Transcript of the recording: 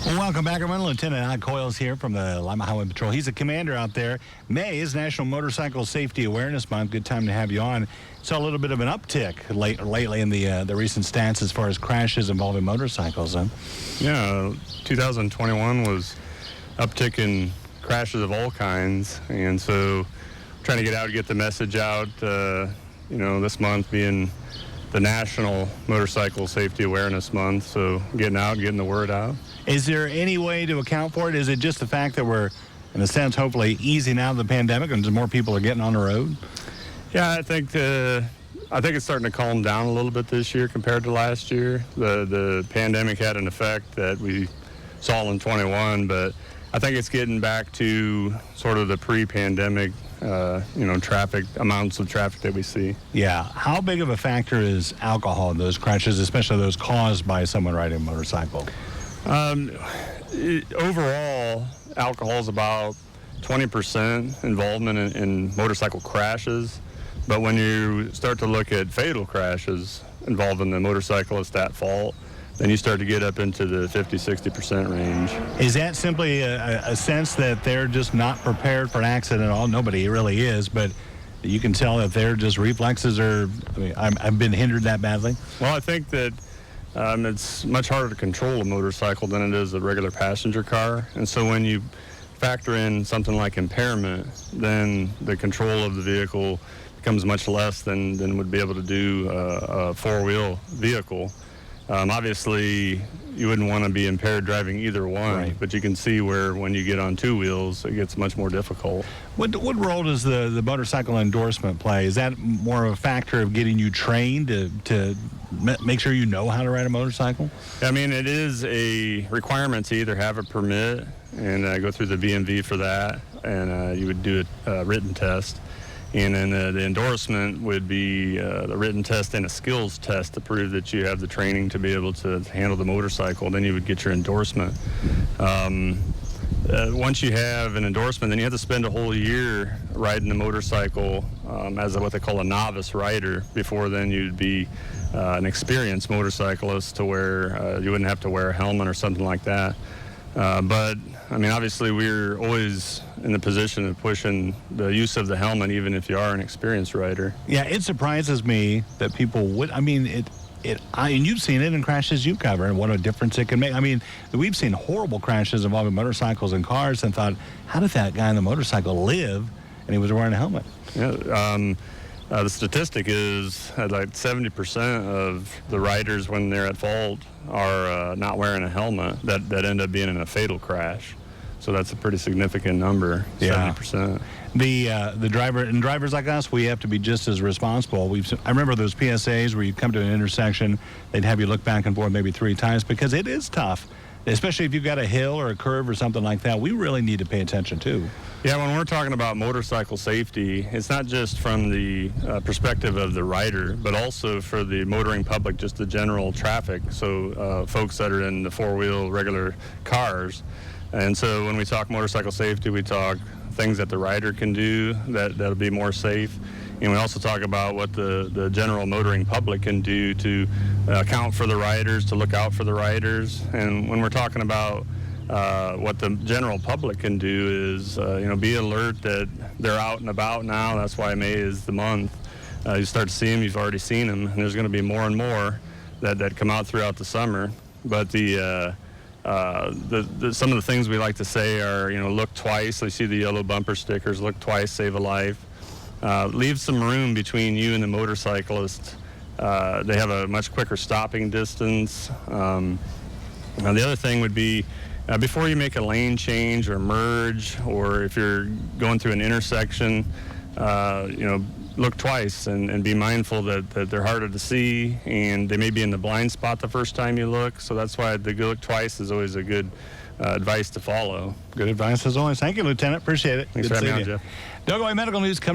Well, welcome back, everyone. Lieutenant Alec Coil is here from the Lima Highway Patrol. He's a commander out there. May is National Motorcycle Safety Awareness Month. Good time to have you on. Saw a little bit of an uptick lately in the recent stats as far as crashes involving motorcycles. Yeah, 2021 was uptick in crashes of all kinds, and so trying to get out and get the message out. This month being the National Motorcycle Safety Awareness Month, so getting out, getting the word out. Is there any way to account for it? Is it just the fact that we're, in a sense, hopefully easing out of the pandemic and more people are getting on the road? Yeah, I think it's starting to calm down a little bit this year compared to last year. The pandemic had an effect that we saw in 21, but I think it's getting back to sort of the pre-pandemic, amounts of traffic that we see. Yeah. How big of a factor is alcohol in those crashes, especially those caused by someone riding a motorcycle? Overall, alcohol is about 20% involvement in motorcycle crashes, but when you start to look at fatal crashes involving the motorcyclist at fault, then you start to get up into the 50-60% range. Is that simply a sense that they're just not prepared for an accident at all? Nobody really is, but you can tell that their just reflexes are, I've been hindered that badly? Well, I think that it's much harder to control a motorcycle than it is a regular passenger car. And so when you factor in something like impairment, then the control of the vehicle becomes much less than would be able to do a four-wheel vehicle. Obviously, you wouldn't want to be impaired driving either one, right. But you can see where when you get on two wheels, it gets much more difficult. What role does the motorcycle endorsement play? Is that more of a factor of getting you trained to make sure you know how to ride a motorcycle? I mean, it is a requirement to either have a permit and go through the BMV for that, and you would do a written test. And then the endorsement would be the written test and a skills test to prove that you have the training to be able to handle the motorcycle. Then you would get your endorsement. Once you have an endorsement, then you have to spend a whole year riding the motorcycle as what they call a novice rider. Before then, you'd be an experienced motorcyclist to where you wouldn't have to wear a helmet or something like that. But, I mean, obviously we're always in the position of pushing the use of the helmet, even if you are an experienced rider. Yeah, it surprises me that people would, and you've seen it in crashes you cover and what a difference it can make. I mean, we've seen horrible crashes involving motorcycles and cars and thought, how did that guy on the motorcycle live? And he was wearing a helmet. Yeah, the statistic is like 70% of the riders, when they're at fault, are not wearing a helmet that end up being in a fatal crash. So that's a pretty significant number, yeah. 70%. The drivers like us, we have to be just as responsible. I remember those PSAs where you come to an intersection, they'd have you look back and forth maybe 3 times because it is tough. Especially if you've got a hill or a curve or something like that, we really need to pay attention too. Yeah, when we're talking about motorcycle safety, it's not just from the perspective of the rider, but also for the motoring public, just the general traffic. So folks that are in the four-wheel regular cars. And so when we talk motorcycle safety, we talk things that the rider can do that'll be more safe. And we also talk about what the general motoring public can do to account for the riders, to look out for the riders. And when we're talking about what the general public can do is, be alert that they're out and about now. That's why May is the month. You start to see them, you've already seen them, and there's going to be more and more that come out throughout the summer. But some of the things we like to say are, look twice. You see the yellow bumper stickers, look twice, save a life. Leave some room between you and the motorcyclist. They have a much quicker stopping distance. The other thing would be before you make a lane change or merge, or if you're going through an intersection, look twice and be mindful that they're harder to see and they may be in the blind spot the first time you look. So that's why the look twice is always a good advice to follow. Good advice as always. Thank you, Lieutenant. Appreciate it. Thanks for having me on, Jeff. Doug Medical News coming